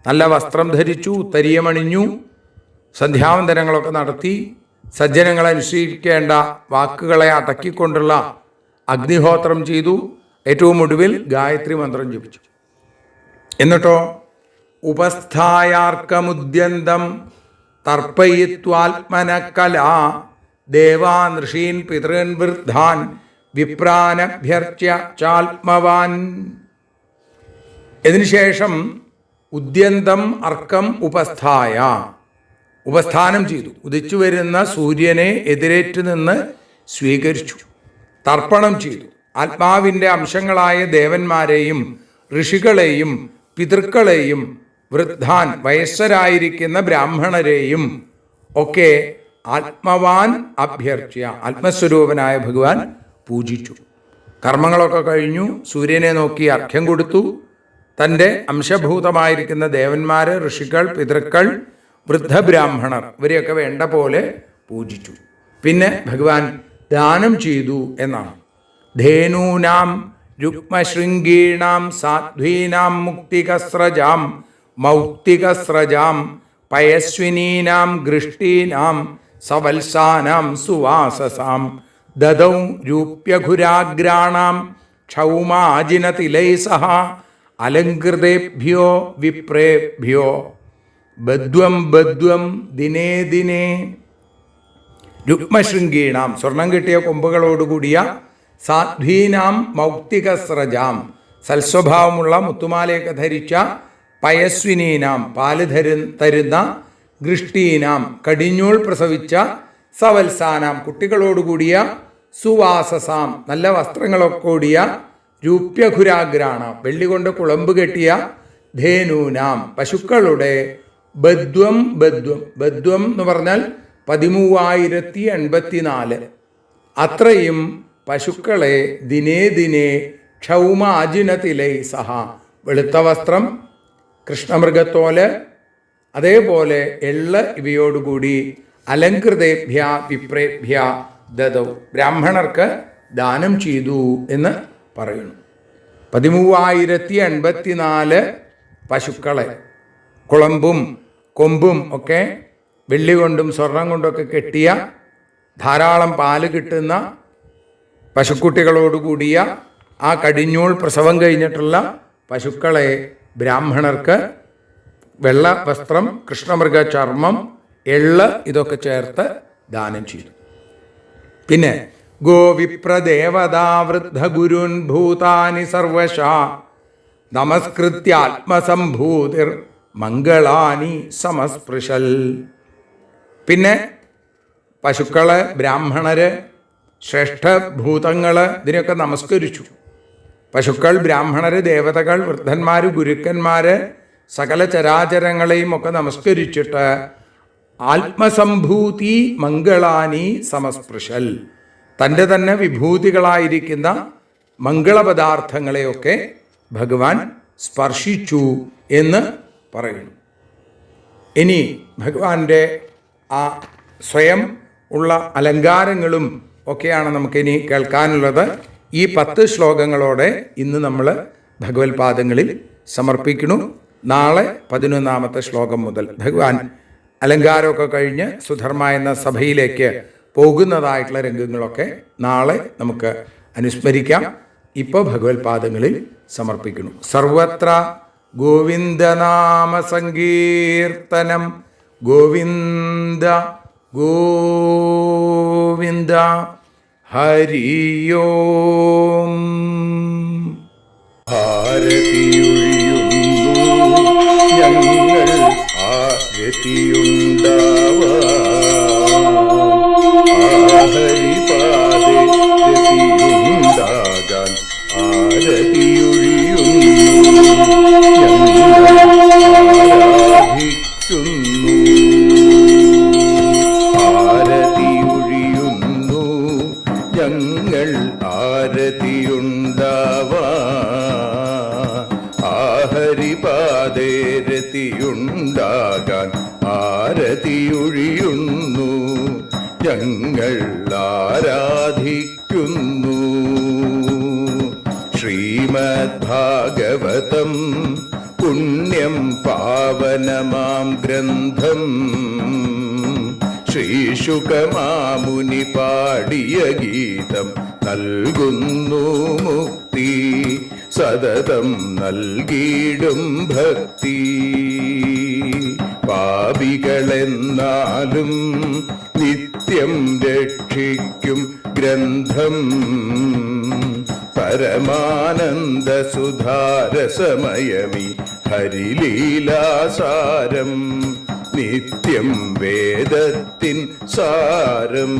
നല്ല വസ്ത്രം ധരിച്ചു, ഉത്തരീയമണിഞ്ഞു, സന്ധ്യാവന്തരങ്ങളൊക്കെ നടത്തി, സജ്ജനങ്ങളെ അനുസരിക്കേണ്ട വാക്കുകളെ അടക്കിക്കൊണ്ടുള്ള അഗ്നിഹോത്രം ചെയ്തു. ഏറ്റവും ഒടുവിൽ ഗായത്രി മന്ത്രം ജപിച്ചു. എന്നിട്ടോ ഉപസ്ഥായാർക്കമുദ്യന്തം തർപ്പയിത്വാത്മനകലാ ദേവാൻ ഋഷീൻ പിതൃൻ വൃദ്ധാൻ വിപ്രാനഭ്യർച്യ ചാത്മവാൻ. ഇതിനുശേഷം ഉദ്യന്തം അർക്കം ഉപസ്ഥാനം ചെയ്തു. ഉദിച്ചു വരുന്ന സൂര്യനെ എതിരേറ്റ് നിന്ന് സ്വീകരിച്ചു, തർപ്പണം ചെയ്തു. ആത്മാവിൻ്റെ അംശങ്ങളായ ദേവന്മാരെയും ഋഷികളെയും പിതൃക്കളെയും വൃദ്ധാൻ വയസ്സരായിരിക്കുന്ന ബ്രാഹ്മണരെയും ഒക്കെ ആത്മവാൻ അഭ്യർച്ച്യ ആത്മസ്വരൂപനായ ഭഗവാൻ പൂജിച്ചു. കർമ്മങ്ങളൊക്കെ കഴിഞ്ഞു. സൂര്യനെ നോക്കി അർഘ്യം കൊടുത്തു. തൻ്റെ അംശഭൂതമായിരിക്കുന്ന ദേവന്മാർ, ഋഷികൾ, പിതൃക്കൾ, വൃദ്ധബ്രാഹ്മണർ ഇവരെയൊക്കെ വേണ്ട പോലെ പൂജിച്ചു. പിന്നെ ഭഗവാൻ ദാനം ചെയ്തു എന്നാണ്. ധേനൂനാം രുക്മശൃംഗീണാം സാധ്വീനാം മുക്തികസ്രജാം മൗക്തികസ്രജാം പയസ്വിനീനാം ഗൃഷ്ടീനാം സവത്സാനാം സുവാസസാം ദദൗ രൂപ്യഘുരാഗ്രാണാം ക്ഷൗമാജിനതിലൈ സഹ അലങ്കൃതേഭ്യോ വിപ്രേഭ്യോ ബദ്വം ദിനേ ദിനേ. രുക്മശൃംഗീണാം സ്വർണം കിട്ടിയ കൊമ്പുകളോടുകൂടിയ, സാധ്വീനാം മൗക്തികസ്രജാം സൽസ്വഭാവമുള്ള മുത്തുമാലയൊക്കെ ധരിച്ച, പയസ്വിനീനാം പാല് തരുന്ന, ഗൃഷ്ടീനാം കടിഞ്ഞൂൾ പ്രസവിച്ച, സവത്സാനാം കുട്ടികളോടുകൂടിയ, സുവാസസാം നല്ല വസ്ത്രങ്ങളൊക്കെ കൂടിയ, രൂപ്യഘുരാഗ്രാണ വെള്ളി കൊണ്ട് കുളമ്പ് കെട്ടിയ, ധേനൂനാം പശുക്കളുടെ, ബദ്വം എന്ന് പറഞ്ഞാൽ 1384 അത്രയും പശുക്കളെ ദിനേ ദിനേ ക്ഷൗമാജിനതിലൈ സഹ വെളുത്ത വസ്ത്രം, കൃഷ്ണമൃഗത്തോല്, അതേപോലെ എള്ള് ഇവയോടുകൂടി അലങ്കൃതേഭ്യ വിപ്രേഭ്യ ദദൗ ബ്രാഹ്മണർക്ക് ദാനം ചെയ്തു എന്ന് പറയുന്നു. 1384 പശുക്കളെ കുളമ്പും കൊമ്പും ഒക്കെ വെള്ളി കൊണ്ടും സ്വർണം കൊണ്ടൊക്കെ കെട്ടിയ, ധാരാളം പാല് കിട്ടുന്ന പശുക്കുട്ടികളോടുകൂടിയ, ആ കടിഞ്ഞൂൾ പ്രസവം കഴിഞ്ഞിട്ടുള്ള പശുക്കളെ ബ്രാഹ്മണർക്ക് വെള്ള വസ്ത്രം, കൃഷ്ണമൃഗ ചർമ്മം, എള്ള് ഇതൊക്കെ ചേർത്ത് ദാനം ചെയ്തു. പിന്നെ ഗോവിപ്രദേവതാവൃദ്ധ ഗുരുൻ ഭൂതാനി സർവശ നമസ്കൃത്യാത്മസംഭൂതിർ മംഗളാനി സമസ്പൃശൽ. പിന്നെ പശുക്കള്, ബ്രാഹ്മണര്, ശ്രേഷ്ഠഭൂതങ്ങൾ ഇതിനെയൊക്കെ നമസ്കരിച്ചു. പശുക്കൾ, ബ്രാഹ്മണര്, ദേവതകൾ, വൃദ്ധന്മാർ, ഗുരുക്കന്മാർ, സകല ചരാചരങ്ങളെയും ഒക്കെ നമസ്കരിച്ചിട്ട് ആത്മസംഭൂതി മംഗളാനി സമസ്പൃശൽ തൻ്റെ തന്നെ വിഭൂതികളായിരിക്കുന്ന മംഗളപദാർത്ഥങ്ങളെയൊക്കെ ഭഗവാൻ സ്പർശിച്ചു എന്ന് പറയുന്നു. ഇനി ഭഗവാന്റെ ആ സ്വയം ഉള്ള അലങ്കാരങ്ങളും ഒക്കെയാണ് നമുക്കിനി കേൾക്കാനുള്ളത്. ഈ 10 ശ്ലോകങ്ങളോടെ ഇന്ന് നമ്മൾ ഭഗവത്പാദങ്ങളിൽ സമർപ്പിക്കുന്നു. നാളെ 11ാമത്തെ ശ്ലോകം മുതൽ ഭഗവാൻ അലങ്കാരമൊക്കെ കഴിഞ്ഞ് സുധർമ്മ എന്ന സഭയിലേക്ക് പോകുന്നതായിട്ടുള്ള രംഗങ്ങളൊക്കെ നാളെ നമുക്ക് അനുസ്മരിക്കാം. ഇപ്പോൾ ഭഗവത്പാദങ്ങളിൽ സമർപ്പിക്കുന്നു. സർവത്ര ഗോവിന്ദനാമ സങ്കീർത്തനം. ഗോവിന്ദ ഗോവിന്ദ. ഹരിയോം. ഭാരതിയൊഴിയുന്നു ഞങ്ങൾ ഹരിപാദേ രതിയുണ്ടാകാൻ ആരതിയൊഴിയുന്നു ആരതിയൊഴിയുന്നു ഞങ്ങൾ ആരതിയുണ്ടാവാൻ ഹരിപാദേ രതിയുണ്ടാകാൻ ആരതിയൊഴിയുന്നു ഞങ്ങൾ ആരാധിക്കുന്നു. ശ്രീമദ്ഭാഗവതം പുണ്യം പാവനമാം ഗ്രന്ഥം ശ്രീശുകമാമുനി പാടിയ ഗീതം നൽകുന്നു മുക്തി സതതം നൽകിയിടും ഭക്തി. പാപികളെന്നാലും നിത്യം രക്ഷിക്കും ഗ്രന്ഥം പരമാനന്ദ സുധാരസമയമി ഹരിലീലാസാരം നിത്യം വേദത്തിൻ സാരം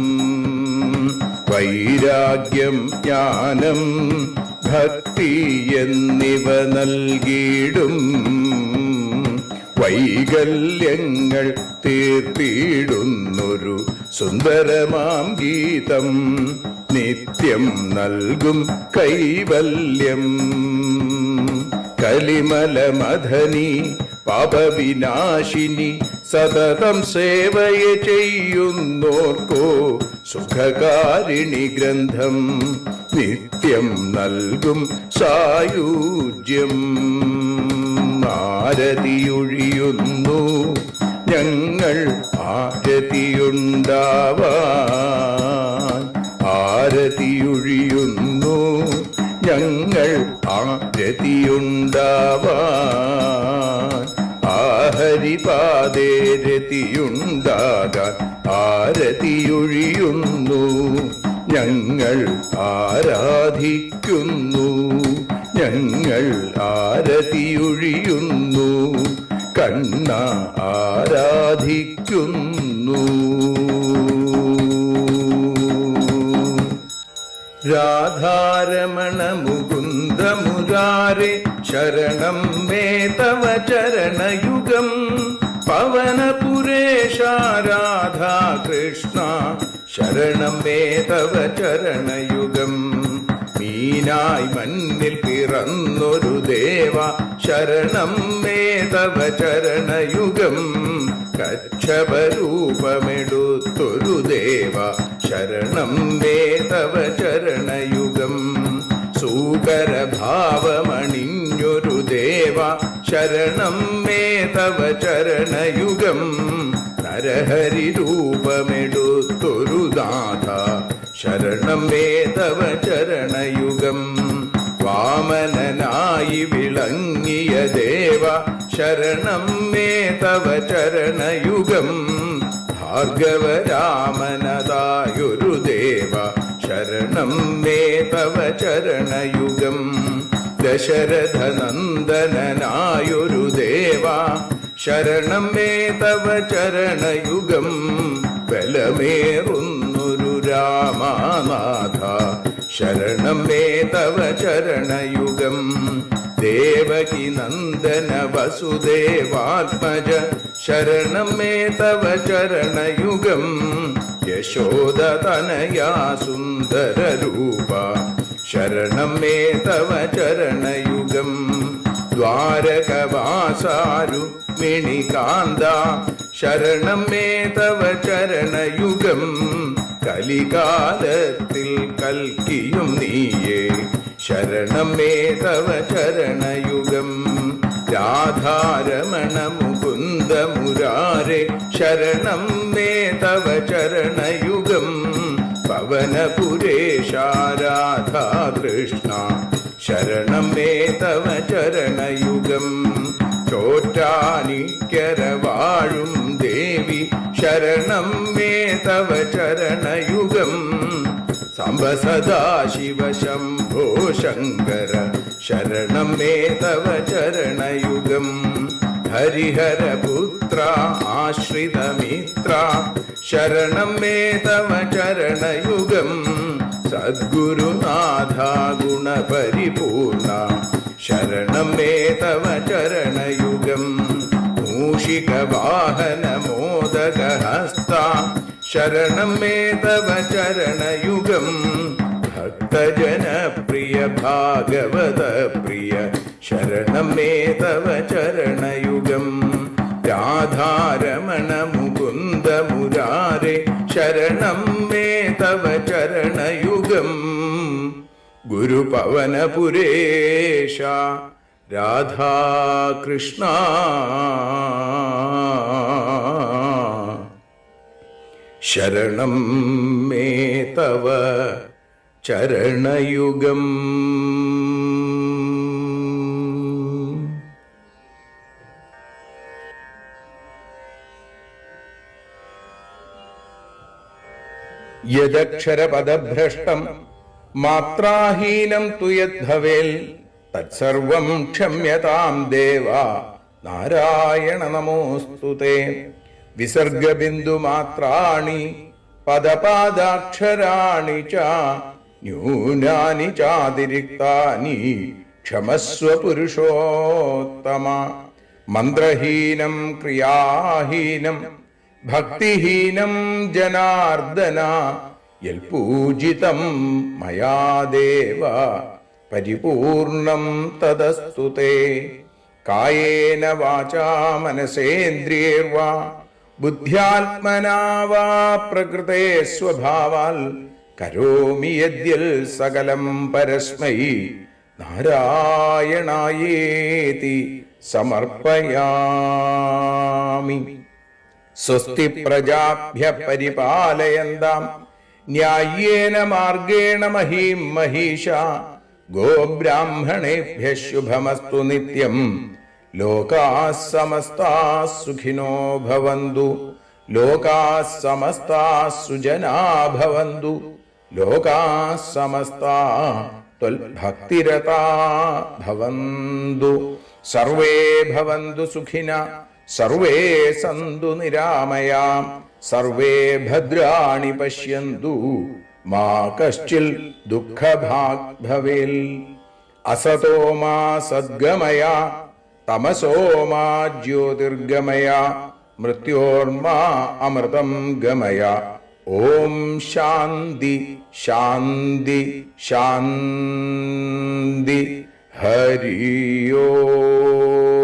വൈരാഗ്യം ജ്ഞാനം ഭക്തി എന്നിവ നൽകിയിടും വൈകല്യങ്ങൾ തീർത്തിയിടുന്നൊരു സുന്ദരമാം ഗീതം നിത്യം നൽകും കൈവല്യം കലിമല മദനി പാപവിനാശിനി സതതം സേവയ ചെയ്യുന്നോർക്കോ സുഖകാരിണി ഗ്രന്ഥം നിത്യം നൽകും സായുജ്യം ആരതിയൊഴിയുന്നു ഞങ്ങൾ ആരതിയുണ്ടാവാൻ ആരതിയൊഴിയുന്നു ഞങ്ങൾ ആരതിയുണ്ടാവാൻ ആഹരിപാദേ രതിയുണ്ടാകാൻ ആരതിയൊഴിയുന്നു ഞങ്ങൾ ആരാധിക്കുന്നു ഞങ്ങൾ ആരതിയൊഴിയുന്നു കണ്ണ ആരാധിക്കുന്നു രാധാരമണ മുകുന്ദ മുരാരെ ശരണം മേ തവ ചരണയുഗം പവനപുരേശ രാധാ കൃഷ്ണ ശരണം മേ തവ ചരണയുഗം മീനായി മണ്ണിൽ പിറന്നൊരു ദേവ ശരണം മേ തവ ചരണയുഗം കച്ഛപരൂപമെടുത്തൊരു ദേവ ശരണം മേ തവ ചരണയുഗം സൂകരഭാവമണിഞ്ഞൊരു ദേവ ശരണം മേ തവ ചരണയുഗം നരഹരി രൂപമെടുത്തൊരു നാഥ ശരണം മേ തവ ചരണയുഗം വാമനനായി വിളങ്ങിയ ദേവ ശരണം മേ തവ ചരണയുഗം ഭാർഗവരാമനതായൊരു ദേവ ശരണം മേ തവ ചരണയുഗം ദശരഥനന്ദനായൊരു ദേവ ശരണം മേ തവ ചരണയുഗം ബലമേറുന്നൊരു രാമനാഥ ശരണം മേ തവ ചരണയുഗം ദേവകി നന്ദന വസുദേവാത്മജ ശരണം മേ തവ ചരണയുഗം യശോദതനയാ സുന്ദരരൂപ ശരണം മേ തവ ചരണയുഗം ദ്വാരകവാസാരുക്മിണികാന്ത ശരണം മേ തവ ചരണയുഗം കലികാലത്തിൽ കൽക്കിയും നീയേ ശരണം മേ തവ ചരണയുഗം രാധാരമണ മുകുന്ദ മുരാരെ ശരണം മേ തവ ചരണയുഗം പവനപുരേശ രാധാ കൃഷ്ണ ശരണം മേ തവ ചരണയുഗം ചോറ്റാനിക്കര വാഴും ദേവി ശരണം മേ തവ ചരണയുഗം സാംബ സദാശിവ ശംഭോ ശങ്കര ശരണം മേ തവ ചരണയുഗം ഹരിഹരപുത്ര ആശ്രിതമിത്ര ശരണം മേ തവ ചരണയുഗം സദ്ഗുരുനാഥ ഗുണപരിപൂർണ ശരണം മേ തവ ചരണയുഗം മൂഷികവാഹന മോദകഹസ്ത ശരണം മേ തവ ചരണയുഗം ഭക്തജനപ്രിയ ഭാഗവത പ്രിയ ശരണം മേ തവ ചരണയുഗം രാധാരമണ മുകുന്ദ മുരാരെ ശരണം മേ തവ ചരണയുഗം ഗുരുപവനപുരേശ രാധാകൃഷ്ണ ശരണം മേ തവ ചരണയുഗം യദക്ഷരപദഭ്രഷ്ടം മാത്രാഹീനം തു യദ്ഭവേൽ തത്സർവം ക്ഷമ്യതാം ദേവ നാരായണ നമോസ്തുതേ. വിസർഗബിന്ദുമാത്രാണി പദപാദാക്ഷരാണി ച ന്യൂനാനി ചാതിരിക്താനി ക്ഷമസ്വ പുരുഷോത്തമ. മന്ത്രഹീനം ക്രിയാഹീനം ഭക്തിഹീനം ജനാർദ്ദന യൽപൂജിതം മയാ ദേവ പരിപൂർണം തദസ്തു തേ. കായേന വാചാ മനസേന്ദ്രിയൈർവാ ബുദ്ധ്യാത്മനാ വാ പ്രകൃതേ സ്വഭാവാൽ കരോമി യദ്യൽ സകലം പരസ്മൈ നാരായണായേതി സമർപ്പയാമി. സ്വസ്തി പ്രജാഭ്യ പരിപാലയന്താം ന്യായേന മാർഗേണ മഹീം മഹീഷ. ഗോബ്രാഹ്മണേഭ്യഃ ശുഭമസ്തു നിത്യം. ലോകാഃ സമസ്താഃ സുഖിനോ ഭവന്തു. ലോകാഃ സമസ്താഃ സുജനാ ഭവന്തു. ലോകാഃ സമസ്താഃ ത്വൽഭക്തിരതാ ഭവന്തു. സർവേ ഭവന്തു സുഖിനഃ സർവേ സന്തു നിരാമയാം. സർവേ ഭദ്രാണി പശ്യന്തു മാ കശ്ചിൽ ദുഃഖഭാഗ് ഭവേൽ. അസതോ മാ സദ്ഗമയ തമസോ മാ ജ്യോതിർഗമയ മൃത്യോർമാ അമൃതം ഗമയ. ഓം ശാന്തി ശാന്തി ശാന്തി. ഹരി ഓം.